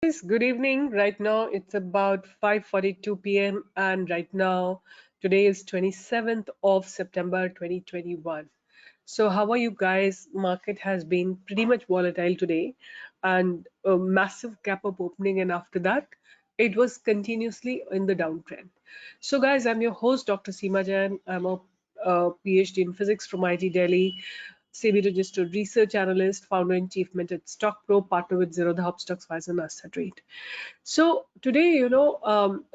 Guys, good evening. Right now it's about 5:42 p.m. and right now today is 27th of September 2021. So how are you guys? Market has been pretty much volatile today and a massive gap up opening, and after that it was continuously in the downtrend. So guys, I'm your host Dr. Seema Jain. I'm a PhD in physics from IIT Delhi, SEBI registered research analyst, founder and chief mentor at StockPro, partner with Zero the Hub Stocks Advisor and Asta Trade. So today,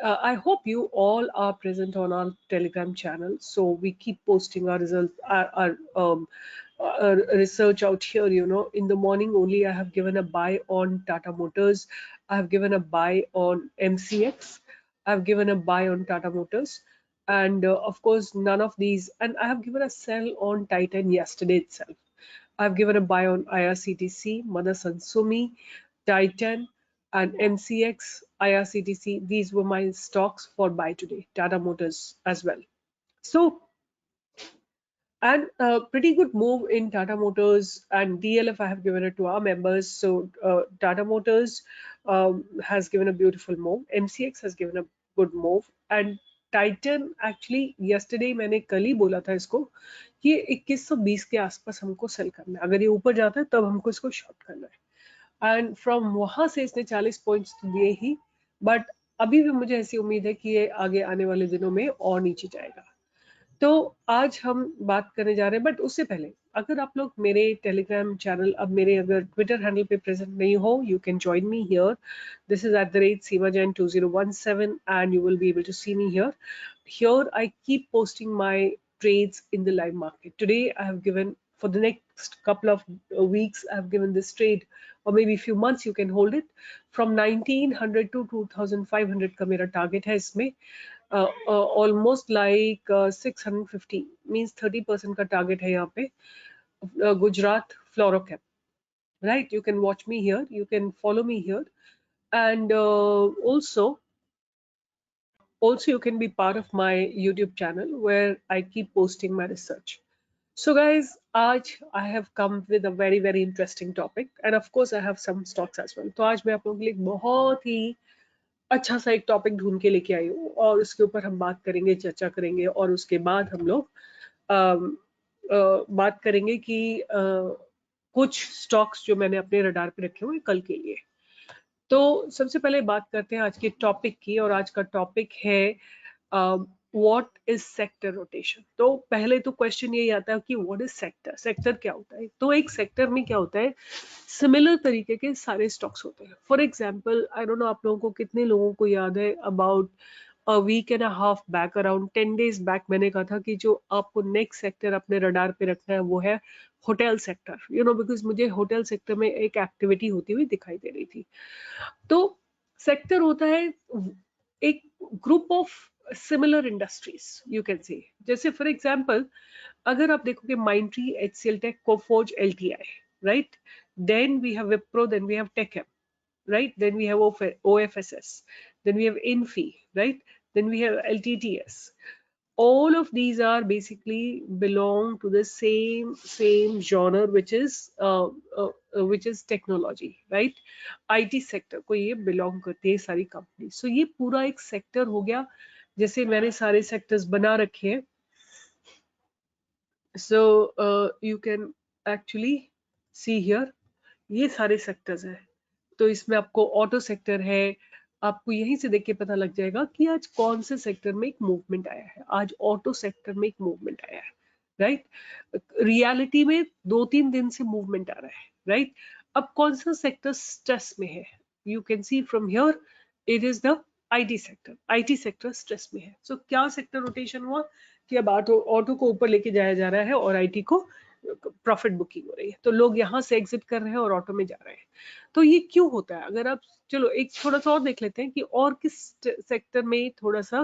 I hope you all are present on our Telegram channel. So we keep posting our results, our research out here. In the morning only, I have given a buy on Tata Motors. I have given a buy on MCX. I have given a buy on Tata Motors. And of course, none of these, and I have given a sell on Titan yesterday itself. I've given a buy on IRCTC, Motherson Sumi, Titan, and MCX, IRCTC. These were my stocks for buy today. Tata Motors as well. So, and a pretty good move in Tata Motors and DLF. I have given it to our members. So, Tata Motors has given a beautiful move. MCX has given a good move. And Titan actually yesterday मैंने कल ही बोला था इसको कि 2120 के आसपास हमको cell करना है. अगर ये ऊपर जाता है तब हमको इसको शॉर्ट करना है. एंड फ्रॉम वहां से इसने 40 पॉइंट्स दिए ही, बट अभी भी मुझे ऐसी उम्मीद है कि ये आगे आने वाले दिनों में और नीचे जाएगा. तो आज हम बात करने जा रहे हैं, बट उससे पहले अगर आप लोग मेरे टेलीग्राम चैनल, अब मेरे अगर ट्विटर हैंडल पे प्रेजेंट नहीं हो, you can join me here. This is @seemajain2017 and you will be able to see me here. Here I keep posting my trades in the live market. Today I have given, for the next couple of weeks I have given this trade, or maybe a few months you can hold it. From 1900 to 2500 का मेरा target है इसमें. Almost like 650 means 30% का target है यहाँ पे. Gujarat फ्लोरोकेप, right? You can watch me here, you can follow me here, and also you can be part of my YouTube channel where I keep posting my research. So guys, आज I have come with a very very interesting topic, and of course I have some stocks as well. तो आज मैं आप लोगों के लिए एक बहुत ही अच्छा सा एक टॉपिक ढूंढ के लेके आई हूँ और उसके ऊपर हम बात करेंगे, चर्चा करेंगे, और उसके बाद हम लोग बात करेंगे कि कुछ स्टॉक्स जो मैंने अपने रडार पे रखे हुए कल के लिए. तो सबसे पहले बात करते हैं आज के टॉपिक की, और आज का टॉपिक है व्हाट इज सेक्टर रोटेशन. तो पहले तो क्वेश्चन यही आता है कि व्हाट इज सेक्टर. सेक्टर क्या होता है? तो एक सेक्टर में क्या होता है, सिमिलर तरीके के सारे स्टॉक्स होते हैं. For example, I don't know आप लोगों को कितने लोगों को याद है, about a week and a half back, around 10 days back, मैंने कहा था कि जो आपको नेक्स्ट सेक्टर अपने रडार पे रखना है वो है होटल सेक्टर. बिकॉज मुझे होटल सेक्टर में एक एक्टिविटी होती हुई दिखाई दे रही थी. तो सेक्टर होता है एक group of similar industries, you can say. जैसे फॉर एग्जांपल, अगर आप देखोगे Mindtree, HCL tech, Coforge, LTI, right. Then we have Wipro, then we have TechM, right? Then we have OFSS, then we have Infi, right? Then we have LTTS. All of these are basically belong to the same genre, which is technology, right? IT sector को ये belong करती है सारी company. So ये पूरा एक sector हो गया. जैसे मैंने सारे सेक्टर्स बना रखे हैं. So you can actually see here, ये सारे सेक्टर्स हैं. तो इसमें आपको ऑटो सेक्टर है. आपको यहीं से देख के पता लग जाएगा कि आज कौन से सेक्टर में एक मूवमेंट आया है. आज ऑटो सेक्टर में एक मूवमेंट आया है, राइट. रियलिटी में 2-3 दिन से मूवमेंट आ रहा है, राइट. अब कौन सा सेक्टर स्ट्रेस में है? You can see from here, it is the IT sector. IT sector stress में है. सो क्या सेक्टर रोटेशन हुआ कि अब ऑटो को ऊपर लेके जाया जा रहा है और आईटी को प्रॉफिट बुकिंग हो रही है. तो लोग यहाँ से एग्जिट कर रहे हैं और ऑटो में जा रहे हैं. तो ये क्यों होता है? अगर आप, चलो एक थोड़ा सा और देख लेते हैं कि और किस सेक्टर में थोड़ा सा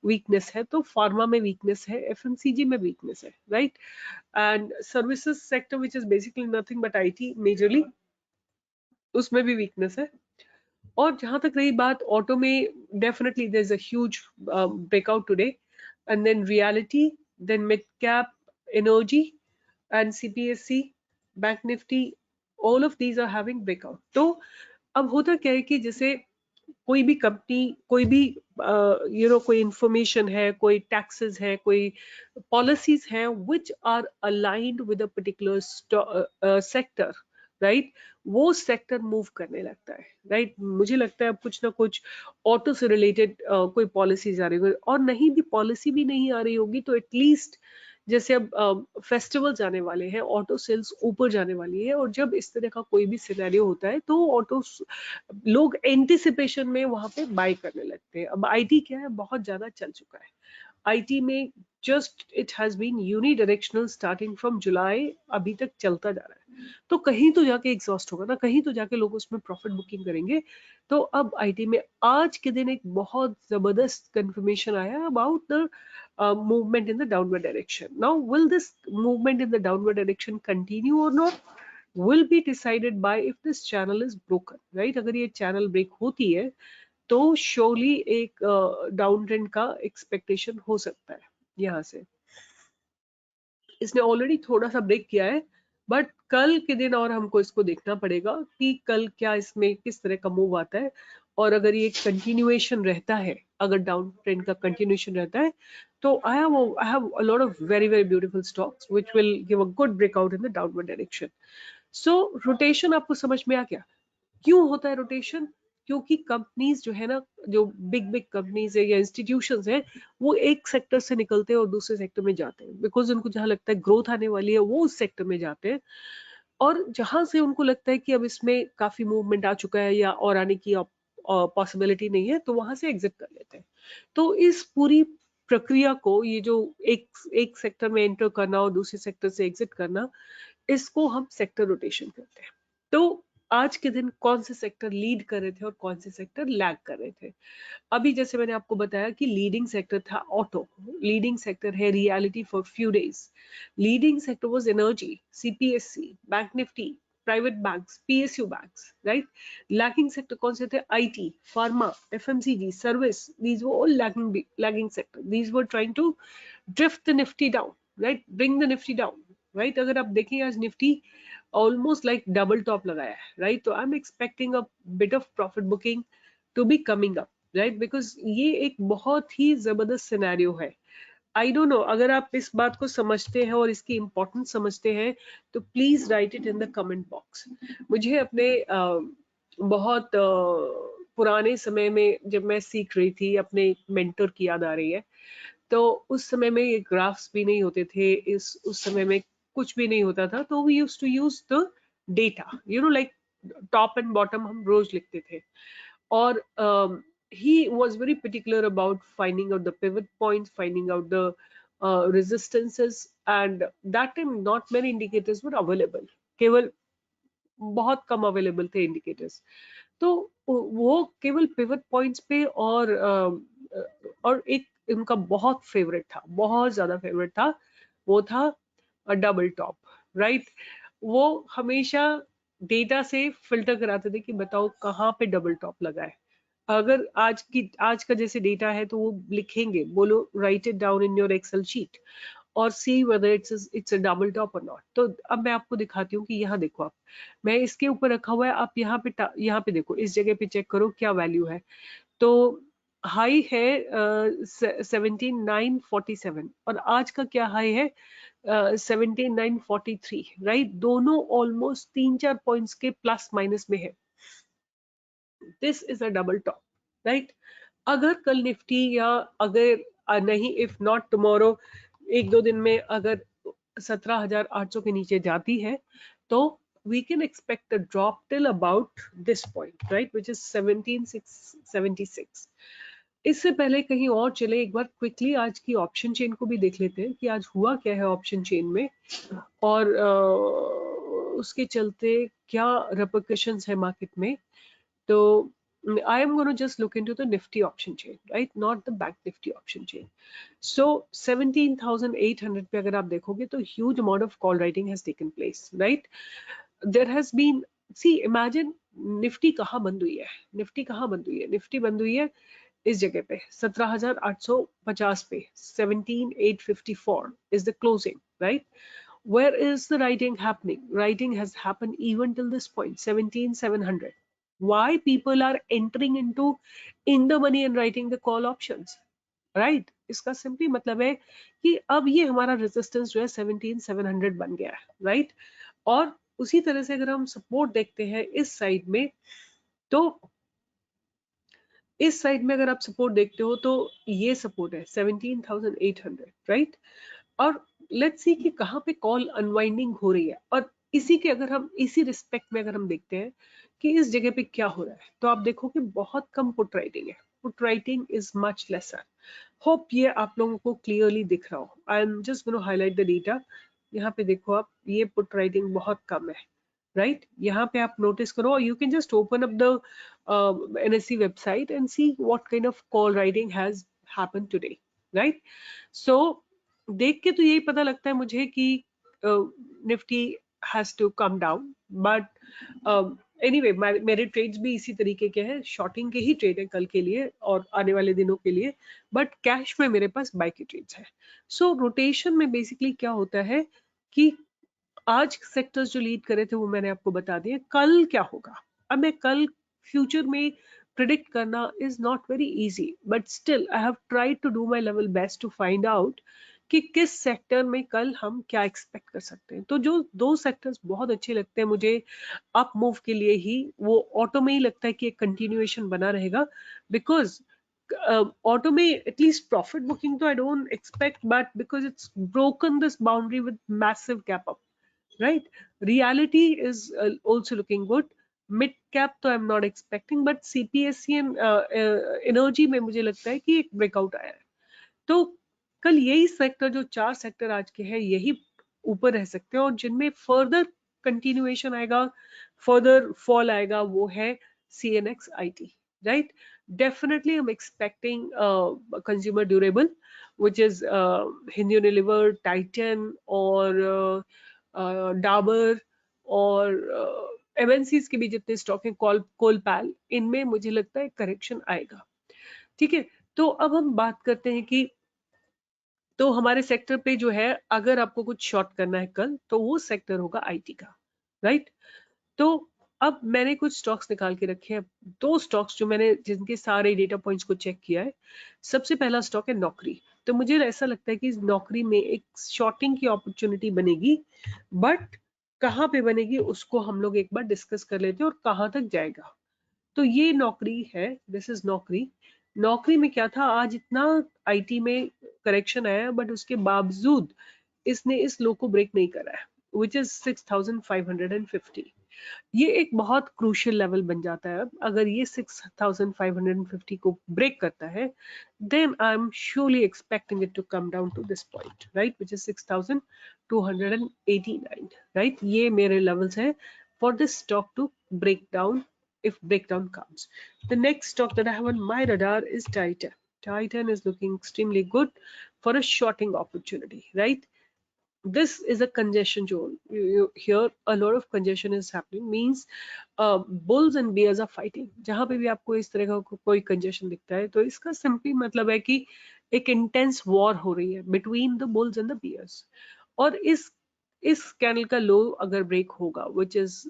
वीकनेस है. तो फार्मा में वीकनेस है, एफएमसीजी में वीकनेस है, right. And services sector which is basically nothing but IT majorly, उसमें भी वीकनेस है. और जहां तक रही बात ऑटो में, definitely there is a huge breakout today. And then reality, then mid cap, energy, and CPSC, Bank Nifty, all of these are having breakout. तो अब होता क्या है कि जैसे कोई भी कंपनी, कोई भी कोई इंफॉर्मेशन है, कोई टैक्सेस है, कोई पॉलिसीज हैं which are aligned with a particular sector, right, वो सेक्टर मूव करने लगता है, राइट। मुझे लगता है अब कुछ ना कुछ ऑटो से रिलेटेड कोई पॉलिसीज आ रही होगी, और नहीं भी पॉलिसी भी नहीं आ रही होगी तो एटलीस्ट जैसे अब फेस्टिवल्स आने वाले हैं, ऑटो सेल्स ऊपर जाने वाली है, और जब इस तरह का कोई भी सिनेरियो होता है तो ऑटो लोग एंटिसिपेशन में वहां पे बाय करने लगते हैं। अब आईटी क्या है, बहुत ज्यादा चल चुका है आईटी में, just it has been unidirectional starting from July, अभी तक चलता जा रहा है। तो कहीं तो जाके एग्जॉस्ट होगा ना, कहीं तो जाके लोग उसमें प्रॉफिट बुकिंग करेंगे। तो अब आईटी में आज के दिन एक बहुत जबरदस्त कंफर्मेशन आया about the movement in the downward direction. Now, will this movement in the downward direction continue or not? Will be decided by if this channel is broken, right? अगर ये channel break होती है तो surely एक down trend का expectation हो सकता है यहाँ से। इसने ऑलरेडी थोड़ा सा ब्रेक किया है, बट कल के दिन और हमको इसको देखना पड़ेगा कि कल क्या इसमें किस तरह का मूव आता है। और अगर ये कंटिन्यूएशन रहता है, अगर डाउन ट्रेंड का कंटिन्यूएशन रहता है, तो I have a lot of very very beautiful stocks which will give a good breakout in the downward direction. So rotation आपको समझ में आ गया क्यों होता है रोटेशन? क्योंकि कंपनीज जो है ना, जो बिग बिग कंपनीज है या इंस्टीट्यूशंस है, वो एक सेक्टर से निकलते हैं और दूसरे सेक्टर में जाते हैं, बिकॉज उनको जहां लगता है ग्रोथ आने वाली है वो उस सेक्टर में जाते हैं, और जहां से उनको लगता है कि अब इसमें काफी मूवमेंट आ चुका है या और आने की पॉसिबिलिटी नहीं है, तो वहां से एग्जिट कर लेते हैं। तो इस पूरी प्रक्रिया को, ये जो एक एक सेक्टर में एंटर करना और दूसरे सेक्टर से एग्जिट करना, इसको हम सेक्टर रोटेशन कहते हैं। तो आज के दिन कौन से सेक्टर लीड कर रहे थे और कौन से सेक्टर लैग कर रहे थे? अभी जैसे मैंने आपको बताया कि लीडिंग सेक्टर था ऑटो, लीडिंग सेक्टर है reality for few days, leading sector was energy, CPSC, bank Nifty, private banks, PSU banks, right. Lagging sector कौन से थे? IT, pharma, FMCG, service, these were all lagging sector, these were trying to drift the Nifty down, right, bring the Nifty down, right. अगर आप देखें आज Nifty almost like double top लगाया है, right? तो I'm expecting a bit of profit booking to be coming up, right? Because ये एक बहुत ही जबरदस्त सिनेरियो है। आई डोंट नो, अगर आप इस बात को समझते हैं और इसकी इम्पोर्टेंस समझते हैं तो please right it in the comment box. मुझे अपने बहुत पुराने समय में जब मैं सीख रही थी, अपने मेंटर की याद आ रही है। तो उस समय में ये ग्राफ्स भी नहीं होते थे, इस उस समय में कुछ भी नहीं होता था, तो we use to use the data, like top and bottom हम रोज लिखते थे। और he was very particular about finding out the pivot points, finding out the resistances, and that time not many indicators were available, केवल बहुत कम available थे indicators. तो वो केवल पिवट पॉइंट्स पे, और एक इनका बहुत फेवरेट था, बहुत ज्यादा फेवरेट था, वो था डबल टॉप, राइट। वो हमेशा डेटा से फिल्टर कराते थे कि बताओ कहाँ पे डबल टॉप लगा है। अगर आज का जैसे डेटा है तो वो लिखेंगे, बोलो write it down in your Excel sheet और see whether it's a double top और नॉट। तो अब मैं आपको दिखाती हूँ कि यहाँ देखो आप, मैं इसके ऊपर रखा हुआ है, आप यहाँ पे देखो, इस जगह पे चेक करो क्या वैल्यू है। तो हाई है 17,947 और आज का क्या हाई है? 17,943, राइट। दोनों ऑलमोस्ट 3-4 पॉइंट्स के प्लस माइनस में है। This is a double top, right. अगर कल निफ्टी या अगर नहीं, इफ नॉट टुमारो, एक दो दिन में अगर 17,800 के नीचे जाती है तो we can expect a drop till about this point, right, which is 17,676। इससे पहले कहीं और चले, एक बार क्विकली आज की ऑप्शन चेन को भी देख लेते हैं कि आज हुआ क्या है ऑप्शन चेन में, और उसके चलते क्या repercussions है मार्केट में। तो I am going to just look into the Nifty option chain, right? Not the Bank Nifty option chain. So 17,800 पे अगर आप देखोगे तो huge amount of call writing has taken place, right? There has been, see, imagine Nifty कहाँ बंद हुई है? Nifty कहाँ बंद हुई है? Nifty बंद हुई है इस जगह पे 17,850 पे, 17,854 is the closing, right? Where is the writing happening? Writing has happened even till this point, 17,700. why people are entering into in the money and writing the call options, right? इसका simply मतलब है कि अब ये हमारा resistance जो है 17700 बन गया है, राइट? और उसी तरह से अगर हम सपोर्ट देखते हैं इस साइड में, तो इस साइड में अगर आप सपोर्ट देखते हो तो ये सपोर्ट है 17800, राइट? और लेट्स सी कि कहाँ पे कॉल अनवाइंडिंग हो रही है, और इसी के अगर हम इसी रिस्पेक्ट में अगर हम देखते हैं कि इस जगह पे क्या हो रहा है, तो आप देखो कि बहुत कम पुट राइटिंग है, put writing is much laser. Hope ये आप लोगों को क्लियरली दिख रहा हो। I am just gonna highlight the data. यहाँ पे देखो आप, ये पुट राइटिंग बहुत कम है, राइट? यहाँ पे आप नोटिस करो, you can just open up the NSE website and see what kind of call writing has happened today, right? So देख के तो यही पता लगता है मुझे कि Nifty has to come down, but anyway मेरे ट्रेड्स भी इसी तरीके के हैं, शॉर्टिंग के ही ट्रेड है कल के लिए और आने वाले दिनों के लिए, बट कैश में मेरे पास बाय के ट्रेड्स है। सो रोटेशन में बेसिकली क्या होता है कि आज सेक्टर्स जो लीड करे थे वो मैंने आपको बता दिए, कल क्या होगा। अब मैं कल फ्यूचर में प्रिडिक्ट करना is not very easy, but still I have tried to do my level best to find out कि किस सेक्टर में कल हम क्या एक्सपेक्ट कर सकते हैं। तो जो दो सेक्टर्स बहुत अच्छे लगते हैं मुझे अप मूव के लिए ही, वो ऑटो में ही लगता है कि एक कंटिन्यूएशन बना रहेगा, बिकॉज ऑटो में एटलीस्ट प्रॉफिट बुकिंग तो I don't expect, but because it's broken this boundary with massive gap up, right? Reality is also looking good. Mid cap तो I'm not expecting, but CPSC and energy में मुझे लगता है कि एक breakout आया है। तो कल यही सेक्टर, जो चार सेक्टर आज के हैं, यही ऊपर रह सकते हैं, और जिनमें फर्दर कंटिन्यूएशन आएगा, फर्दर फॉल आएगा, वो है CNX IT, right? Definitely I'm expecting consumer durable, which is Hindu Unilever, Titan और डाबर और MNCs के भी जितने स्टॉक हैं, कोलपैल, इनमें मुझे लगता है करेक्शन आएगा। ठीक है, तो अब हम बात करते हैं कि तो हमारे सेक्टर पे जो है, अगर आपको कुछ शॉर्ट करना है कल, तो वो सेक्टर होगा IT का, राइट? तो अब मैंने कुछ स्टॉक्स निकाल के रखे हैं, दो स्टॉक्स जो मैंने जिनके सारे डेटा पॉइंट्स को चेक किया है। सबसे पहला स्टॉक है नौकरी। तो मुझे ऐसा लगता है कि नौकरी में एक शॉर्टिंग की अपॉर्चुनिटी बनेगी, बट कहाँ पे बनेगी उसको हम लोग एक बार डिस्कस कर लेते हैं, और कहाँ तक जाएगा। तो ये नौकरी है, दिस इज नौकरी। नौकरी में क्या था, आज इतना IT में करेक्शन आया, बट उसके बावजूद इसने इस लो को ब्रेक नहीं करा है, विच इज 6550। ये एक बहुत क्रूशियल लेवल बन जाता है। अब अगर ये 6550 को ब्रेक करता है, then I'm surely expecting it to come down to this point, right, which is 6289, right? ये मेरे levels हैं for this stock to break down, if breakdown comes. The next stock that I have on my radar is Titan. Titan is looking extremely good for a shorting opportunity, right? This is a congestion zone. Here a lot of congestion is happening, means bulls and bears are fighting. जहां पे भी आपको इस तरह का कोई congestion दिखता है, तो इसका simply मतलब है कि एक intense war हो रही है between the bulls and the bears। और इस कैंडल का लो अगर ब्रेक होगा, which is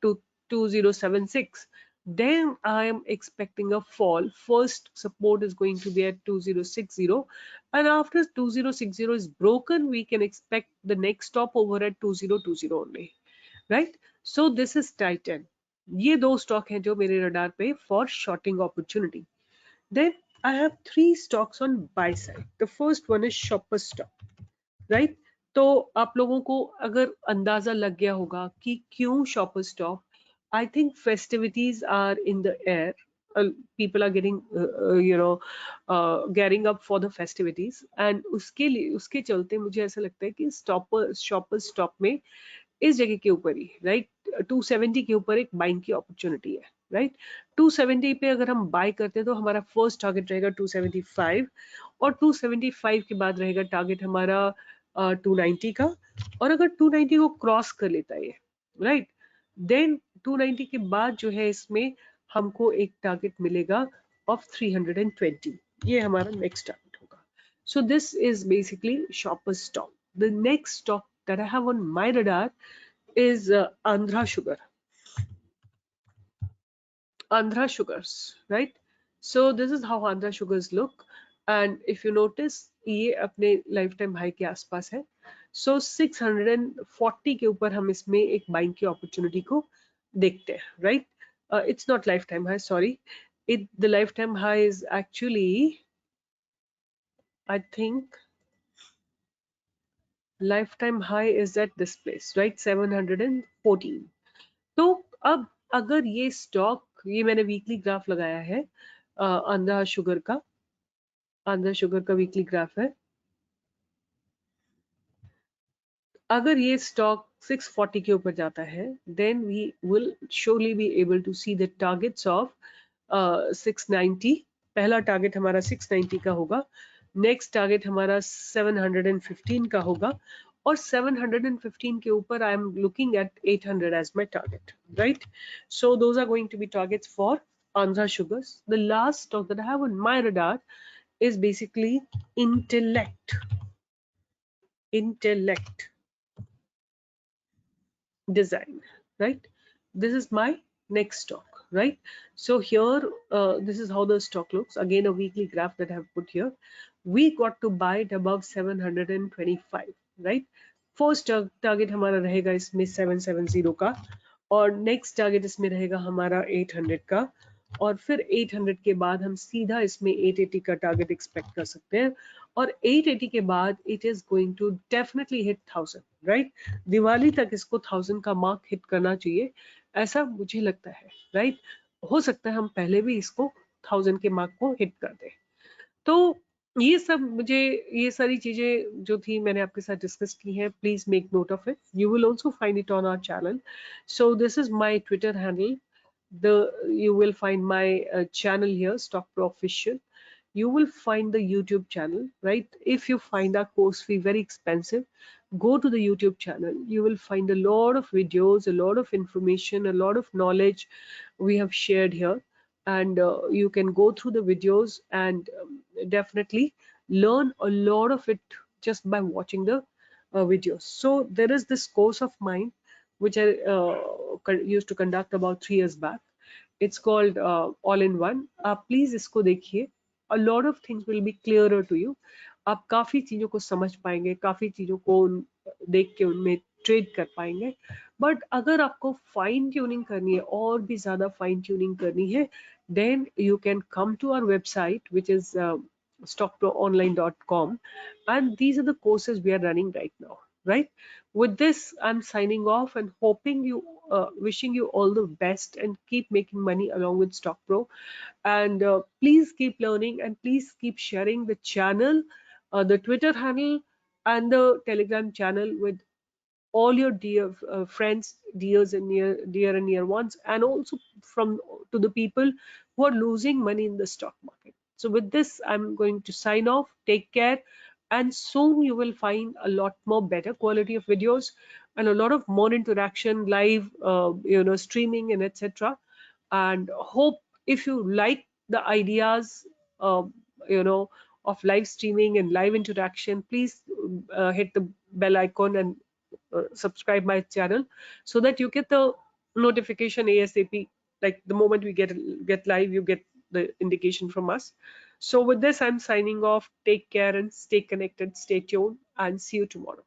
to 2076, then I am expecting a fall. First support is going to be at 2060, and after 2060 is broken, we can expect the next stop over at 2020 only, right? So this is Titan. ये दो stock हैं जो मेरे radar पे for shorting opportunity. Then I have three stocks on buy side. The first one is Shoppers stock, right? तो आप लोगों को अगर अंदाजा लग गया होगा कि क्यों Shoppers stock, I think festivities are in the air. People are getting gearing up for the festivities, and उसके लिए उसके चलते मुझे ऐसा लगता है कि Shoppers stock में इस जगह के ऊपर ही, राइट, 270 के ऊपर एक बाइंग की अपॉर्चुनिटी है, राइट? 270 पे अगर हम बाय करते हैं तो हमारा फर्स्ट टारगेट रहेगा 275, और 275 के बाद रहेगा टारगेट हमारा 290 का। और अगर 290 को क्रॉस कर लेता है ये, राइट, देन 290 के बाद जो है इसमें हमको एक टारगेट मिलेगा ऑफ 320। ये हमारा नेक्स्ट टारगेट होगा। So this is basically Shoppers stock. The next stock that I have on my radar is Andhra Sugar. Andhra Sugars, right? So this is how Andhra Sugars look, and if you notice ये अपने life time high के आसपास है. So 640 के ऊपर हम इसमें एक बाइंग की अपॉर्चुनिटी को देखते हैं, right? It's not lifetime high, sorry. The lifetime high is actually, I think, lifetime high is at this place, right? 714. तो अब अगर ये स्टॉक, ये मैंने वीकली ग्राफ लगाया है आंध्रा शुगर का, आंध्रा शुगर का वीकली ग्राफ है. अगर ये स्टॉक 640 के ऊपर जाता है, then we will surely be able to see the targets of 690. पहला टारगेट हमारा 690 का होगा, नेक्स्ट टारगेट हमारा 715 का होगा, और 715 के ऊपर I am looking at 800 as my target, right? So those are going to be targets for Andhra Sugars. The last stock that I have on my radar is basically Intellect. Intellect Design, right? This is my next stock, right? So here, this is how the stock looks. Again, a weekly graph that I have put here. We got to buy it above 725, right? First target हमारा रहेगा इसमें 770 का, और next target इसमें रहेगा हमारा 800 का, और फिर 800 के बाद हम सीधा इसमें 880 का टारगेट एक्सपेक्ट कर सकते हैं, और 880 के बाद it is going to definitely hit 1000, राइट? दिवाली तक इसको 1000 का मार्क हिट करना चाहिए, ऐसा मुझे लगता है, राइट? हो सकता है हम पहले भी इसको 1000 के मार्क को हिट कर दें. तो ये सब मुझे, ये सारी चीजें जो थी मैंने आपके साथ डिस्कस की हैं. Please make note of it. You will also find it on our channel. So this is my Twitter handle. You will find my channel here, Stock Pro Official. You will find the YouTube channel, right? If you find our course fee very expensive, go to the YouTube channel. You will find a lot of videos, a lot of information, a lot of knowledge we have shared here, and you can go through the videos and definitely learn a lot of it just by watching the videos. So there is this course of mine which I used to conduct about 3 years back. It's called All in One. आप please इसको देखिए. A lot of things will be clearer to you. आप काफी चीजों को समझ पाएंगे, काफी चीजों को देख के उनमें ट्रेड कर पाएंगे. बट अगर आपको फाइन ट्यूनिंग करनी है, और भी ज्यादा फाइन ट्यूनिंग करनी है, then you can come to our website, which is stockproonline.com, and these are the courses we are running right now, right? With this, I'm signing off and hoping you, wishing you all the best, and keep making money along with StockPro. And please keep learning, and please keep sharing the channel, the Twitter handle, and the Telegram channel with all your dear friends, dears and dear and near ones, and also from to the people who are losing money in the stock market. So with this, I'm going to sign off. Take care, and soon you will find a lot more better quality of videos and a lot of more interaction, live, streaming and etc. And hope if you like the ideas, uh, you know, of live streaming and live interaction, please hit the bell icon and subscribe my channel, so that you get the notification ASAP. Like the moment we get live, you get the indication from us. So with this, I'm signing off. Take care and stay connected, stay tuned, and see you tomorrow.